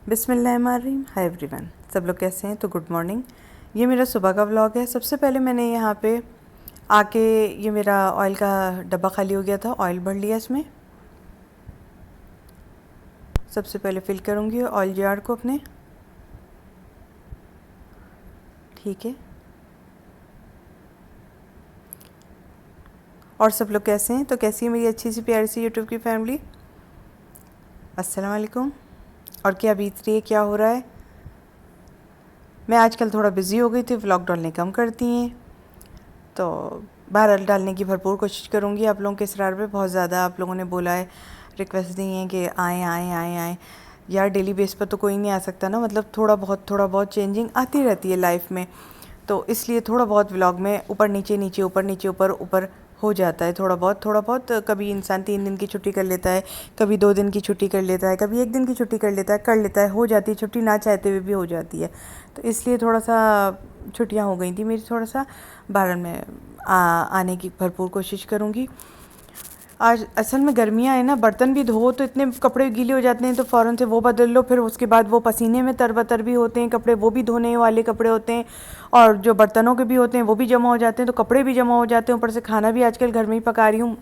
बिस्मिल्लाहिर्रहमानिर्रहीम। Hi everyone, सब लोग कैसे हैं? तो गुड मॉर्निंग। ये मेरा सुबह का व्लॉग है। सबसे पहले मैंने यहाँ पे आके ये मेरा ऑयल का डब्बा खाली हो गया था, ऑयल भर लिया इसमें। सबसे पहले फिल करूँगी ऑयल जार को अपने। ठीक है। और सब लोग कैसे हैं? तो कैसी है मेरी अच्छी सी प्यारी सी यूट्यूब की फैमिली? अस्सलाम वालेकुम। और क्या बीत रही है, क्या हो रहा है? मैं आजकल थोड़ा बिज़ी हो गई थी, व्लॉग डालने कम करती हैं, तो बहरहाल डालने की भरपूर कोशिश करूँगी। आप लोगों के इसरार पे बहुत ज़्यादा आप लोगों ने बोला है, रिक्वेस्ट दी है कि आएँ आएँ आएँ आएँ। यार डेली बेस पर तो कोई नहीं आ सकता ना, मतलब थोड़ा बहुत चेंजिंग आती रहती है लाइफ में, तो इसलिए थोड़ा बहुत व्लॉग में ऊपर नीचे नीचे ऊपर नीचे ऊपर ऊपर हो जाता है। थोड़ा बहुत कभी इंसान 3 दिन की छुट्टी कर लेता है, कभी 2 दिन की छुट्टी कर लेता है, कभी 1 दिन की छुट्टी कर लेता है, हो जाती है छुट्टी, ना चाहते हुए भी हो जाती है। तो इसलिए थोड़ा सा छुट्टियां हो गई थी मेरी, थोड़ा सा बाहर में आने की भरपूर कोशिश करूँगी। आज असल में गर्मियाँ हैं ना, बर्तन भी धो तो इतने कपड़े गीले हो जाते हैं तो फ़ौरन से वो बदल लो, फिर उसके बाद वो पसीने में तरबतर भी होते हैं कपड़े, वो भी धोने वाले कपड़े होते हैं, और जो बर्तनों के भी होते हैं वो भी जमा हो जाते हैं, तो कपड़े भी जमा हो जाते हैं। ऊपर से खाना भी आजकल घर में ही पका रही हूँ।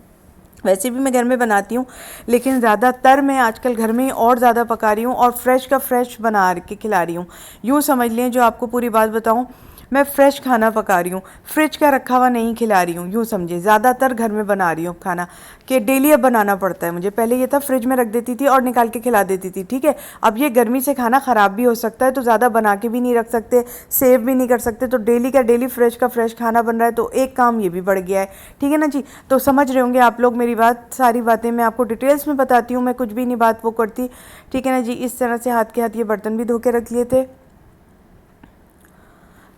वैसे भी मैं घर में बनाती हूँ, लेकिन ज़्यादातर मैं आजकल घर में ही और ज़्यादा पका रही हूँ और फ्रेश का फ्रेश बना के खिला रही हूँ। यूँ समझ लें, जो आपको पूरी बात बताऊँ, मैं फ़्रेश खाना पका रही हूँ, फ्रिज का रखा हुआ नहीं खिला रही हूँ। यूँ समझे ज़्यादातर घर में बना रही हूँ खाना, कि डेली अब बनाना पड़ता है मुझे। पहले ये था फ्रिज में रख देती थी और निकाल के खिला देती थी, ठीक है। अब ये गर्मी से खाना ख़राब भी हो सकता है, तो ज़्यादा बना के भी नहीं रख सकते, सेव भी नहीं कर सकते, तो डेली का डेली फ्रेश का फ्रेश खाना बन रहा है, तो एक काम ये भी बढ़ गया है, ठीक है ना जी। तो समझ रहे होंगे आप लोग मेरी बात, सारी बातें मैं आपको डिटेल्स में बताती हूँ, मैं कुछ भी नहीं बात वो करती, ठीक है ना जी। इस तरह से हाथ के हाथ ये बर्तन भी धो के रख लिए थे।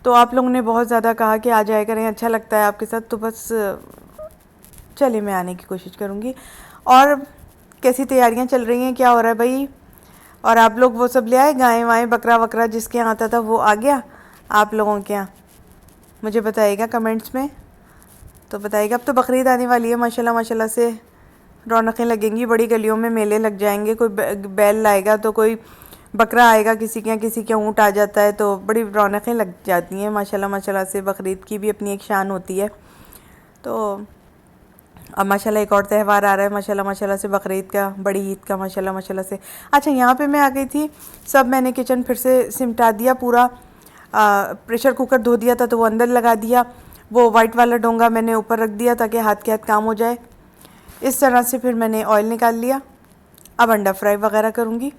तो आप लोगों ने बहुत ज़्यादा कहा कि आ जाया करें, अच्छा लगता है आपके साथ, तो बस चलिए मैं आने की कोशिश करूँगी। और कैसी तैयारियां चल रही हैं, क्या हो रहा है भाई? और आप लोग वो सब ले आए, गाय वाएँ बकरा वकरा जिसके यहाँ आता था वो आ गया आप लोगों के यहाँ? मुझे बताइएगा कमेंट्स में, तो बताइएगा। अब तो बकरीद आने वाली है, माशाल्लाह माशाल्लाह से रौनकें लगेंगी, बड़ी गलियों में मेले लग जाएंगे, कोई बैल लाएगा तो कोई बकरा आएगा, किसी के यहाँ किसी के ऊँट आ जाता है, तो बड़ी रौनकें लग जाती हैं माशाल्लाह माशाल्लाह से। बकरीद की भी अपनी एक शान होती है। तो अब माशाल्लाह एक और त्यौहार आ रहा है माशाल्लाह माशाल्लाह से, बकरीद का, बड़ी ईद का, माशाल्लाह माशाल्लाह से। अच्छा, यहाँ पे मैं आ गई थी, सब मैंने किचन फिर से सिमटा दिया पूरा। प्रेशर कुकर धो दिया था तो वो अंदर लगा दिया, वो वाइट वाला डोंगा मैंने ऊपर रख दिया ताकि हाथ के हाथ काम हो जाए। इस तरह से फिर मैंने ऑयल निकाल लिया। अब अंडा फ्राई वगैरह करूँगी।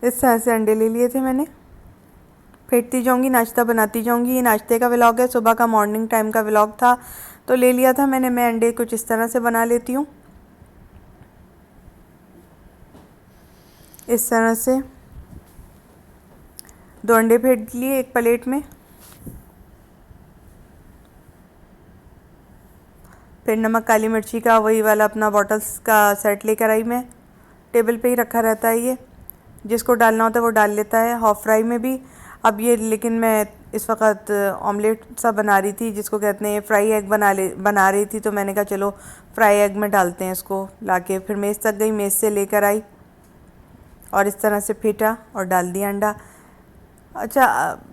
इस तरह से अंडे ले लिए थे मैंने, फेंटती जाऊँगी, नाश्ता बनाती जाऊँगी। ये नाश्ते का व्लॉग है, सुबह का मॉर्निंग टाइम का व्लॉग था, तो ले लिया था मैंने। मैं अंडे कुछ इस तरह से बना लेती हूँ, इस तरह से 2 अंडे फेंट लिए एक प्लेट में। फिर नमक काली मिर्ची का वही वाला अपना बॉटल्स का सेट लेकर आई मैं, टेबल पे ही रखा रहता है ये, जिसको डालना होता है वो डाल लेता है, हाफ फ्राई में भी। अब ये, लेकिन मैं इस वक्त ऑमलेट सा बना रही थी, जिसको कहते हैं फ्राई एग बना रही थी, तो मैंने कहा चलो फ्राई एग में डालते हैं इसको। लाके फिर मेज़ तक गई, मेज़ से लेकर आई और इस तरह से फेंटा और डाल दिया अंडा। अच्छा,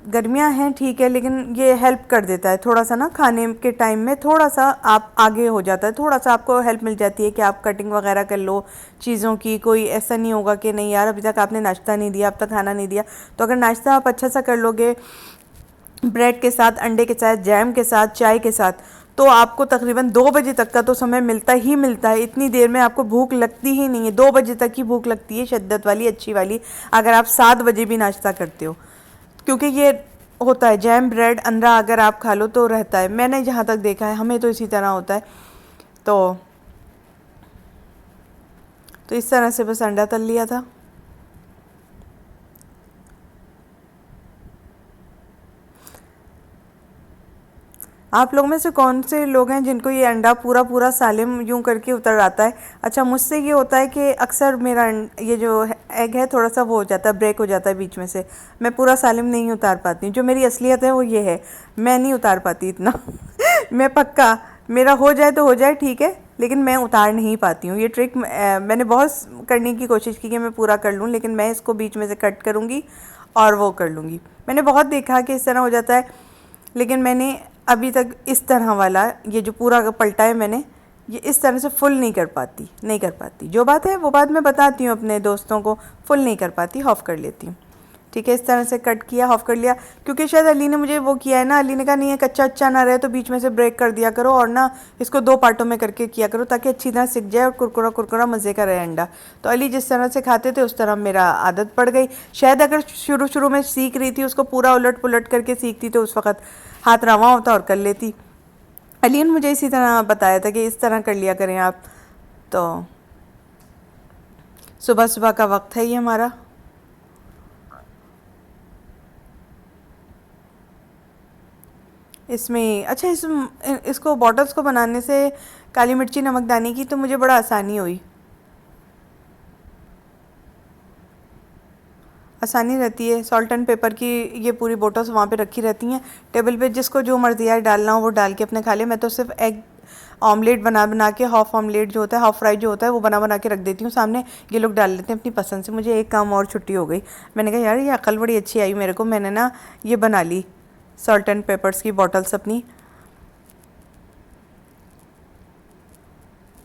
गर्मियां हैं ठीक है, लेकिन ये हेल्प कर देता है थोड़ा सा ना, खाने के टाइम में थोड़ा सा आप आगे हो जाता है, थोड़ा सा आपको हेल्प मिल जाती है कि आप कटिंग वगैरह कर लो चीज़ों की। कोई ऐसा नहीं होगा कि नहीं यार अभी तक आपने नाश्ता नहीं दिया, अब तक खाना नहीं दिया, तो अगर नाश्ता आप अच्छा सा कर लोगे ब्रेड के साथ, अंडे के साथ, जैम के साथ, चाय के साथ, तो आपको तकरीबन 2 बजे तक का तो समय मिलता ही मिलता है। इतनी देर में आपको भूख लगती ही नहीं है, 2 बजे तक ही भूख लगती है, शिद्दत वाली अच्छी वाली, अगर आप 7 बजे भी नाश्ता करते हो, क्योंकि ये होता है जैम ब्रेड अंदर अगर आप खा लो तो रहता है। मैंने जहाँ तक देखा है, हमें तो इसी तरह होता है। तो इस तरह से बस अंडा तल लिया था। आप लोग में से कौन से लोग हैं जिनको ये अंडा पूरा पूरा सालिम यूं करके उतर आता है? अच्छा, मुझसे ये होता है कि अक्सर मेरा ये जो एग है थोड़ा सा वो हो जाता है, ब्रेक हो जाता है बीच में से, मैं पूरा सालिम नहीं उतार पाती हूँ। जो मेरी असलियत है वो ये है, मैं नहीं उतार पाती इतना मैं पक्का, मेरा हो जाए तो हो जाए ठीक है, लेकिन मैं उतार नहीं पाती हूँ ये ट्रिक। मैंने बहुत करने की कोशिश की कि मैं पूरा कर लूँ, लेकिन मैं इसको बीच में से कट करूँगी और वो कर लूँगी। मैंने बहुत देखा कि इस तरह हो जाता है, लेकिन मैंने अभी तक इस तरह वाला ये जो पूरा पलटा है मैंने, ये इस तरह से फुल नहीं कर पाती। जो बात है वो बात मैं बताती हूँ अपने दोस्तों को, फुल नहीं कर पाती, हाफ कर लेती हूँ। ठीक है, इस तरह से कट किया, हाफ कर लिया, क्योंकि शायद अली ने मुझे वो किया है ना, अली ने कहा नहीं है कच्चा अच्छा ना रहे तो बीच में से ब्रेक कर दिया करो और ना इसको 2 पार्टों में करके किया करो ताकि अच्छी तरह सिक जाए और कुरकुरा कुरकुरा मज़े का रहे अंडा। तो अली जिस तरह से खाते थे उस तरह मेरा आदत पड़ गई। शायद अगर शुरू शुरू में सीख रही थी, उसको पूरा उलट पुलट करके सीखती तो उस वक़्त हाथ रवा होता और कर लेती। अली ने मुझे इसी तरह बताया था कि इस तरह कर लिया करें आप। तो सुबह सुबह का वक्त है ये हमारा। इसमें अच्छा इसको बॉटल्स को बनाने से काली मिर्ची नमकदानी की तो मुझे बड़ा आसानी हुई, आसानी रहती है। सॉल्ट एंड पेपर की ये पूरी बोटल्स वहाँ पे रखी रहती हैं टेबल पे, जिसको जो मर्ज़ी है डालना हो वो डाल के अपने खा ले। मैं तो सिर्फ एग ऑमलेट बना बना के, हाफ ऑमलेट जो होता है, हाफ फ्राई जो होता है, वो बना बना के रख देती हूँ सामने। ये लोग डाल लेते हैं अपनी पसंद से। मुझे एक काम और छुट्टी हो गई, मैंने कहा यार ये अकल बड़ी अच्छी आई मेरे को, मैंने ना ये बना ली सॉल्ट एंड पेपर्स की बॉटल्स अपनी।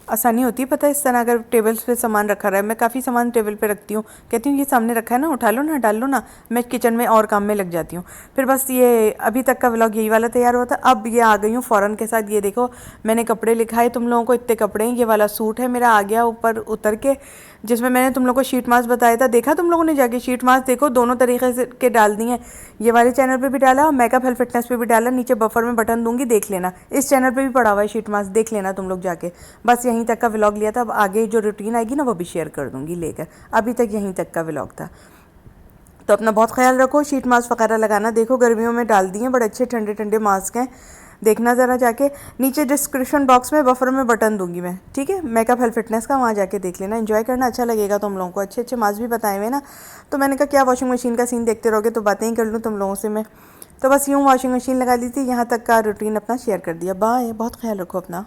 आसानी होती है, पता है, इस तरह अगर टेबल्स पे सामान रखा रहा है। मैं काफ़ी सामान टेबल पे रखती हूँ, कहती हूँ ये सामने रखा है ना, उठा लो ना, डाल लो ना। मैं किचन में और काम में लग जाती हूँ। फिर बस ये अभी तक का व्लॉग यही वाला तैयार हुआ था। अब ये आ गई हूँ फ़ौरन के साथ। ये देखो मैंने कपड़े लिखाए तुम लोगों को, इतने कपड़े हैं। ये वाला सूट है मेरा, आ गया ऊपर उतर के, जिसमें मैंने तुम लोगों को शीट मास्क बताया था। देखा तुम लोगों ने जाके शीट मास्क? देखो दोनों तरीके से के डाल दिए। ये वाले चैनल पे भी डाला और मेकअप हेल्थ फिटनेस पे भी डाला। नीचे बफर में बटन दूंगी, देख लेना। इस चैनल पे भी पड़ा हुआ है शीट मास्क, देख लेना तुम लोग जाके। बस यहीं तक का व्लॉग लिया था। अब आगे जो रूटीन आएगी ना वो भी शेयर कर दूंगी लेकर। अभी तक यहीं तक का व्लॉग था। तो अपना बहुत ख्याल रखो, शीट मास्क वगैरह लगाना। देखो गर्मियों में डाल दिए, बड़े अच्छे ठंडे ठंडे मास्क हैं, देखना ज़रा जाके। नीचे डिस्क्रिप्शन बॉक्स में बफर में बटन दूंगी मैं, ठीक है, मेकअप हेल्थ फिटनेस का, वहाँ जाके देख लेना। एंजॉय करना, अच्छा लगेगा तुम लोगों को। अच्छे अच्छे मास्क भी बताए हुए ना, तो मैंने कहा क्या वॉशिंग मशीन का सीन देखते रहोगे, तो बातें ही कर लूँ तुम लोगों से मैं। तो बस यूँ वॉशिंग मशीन लगा दी थी, यहाँ तक का रूटीन अपना शेयर कर दिया। बाय, बहुत ख्याल रखो अपना।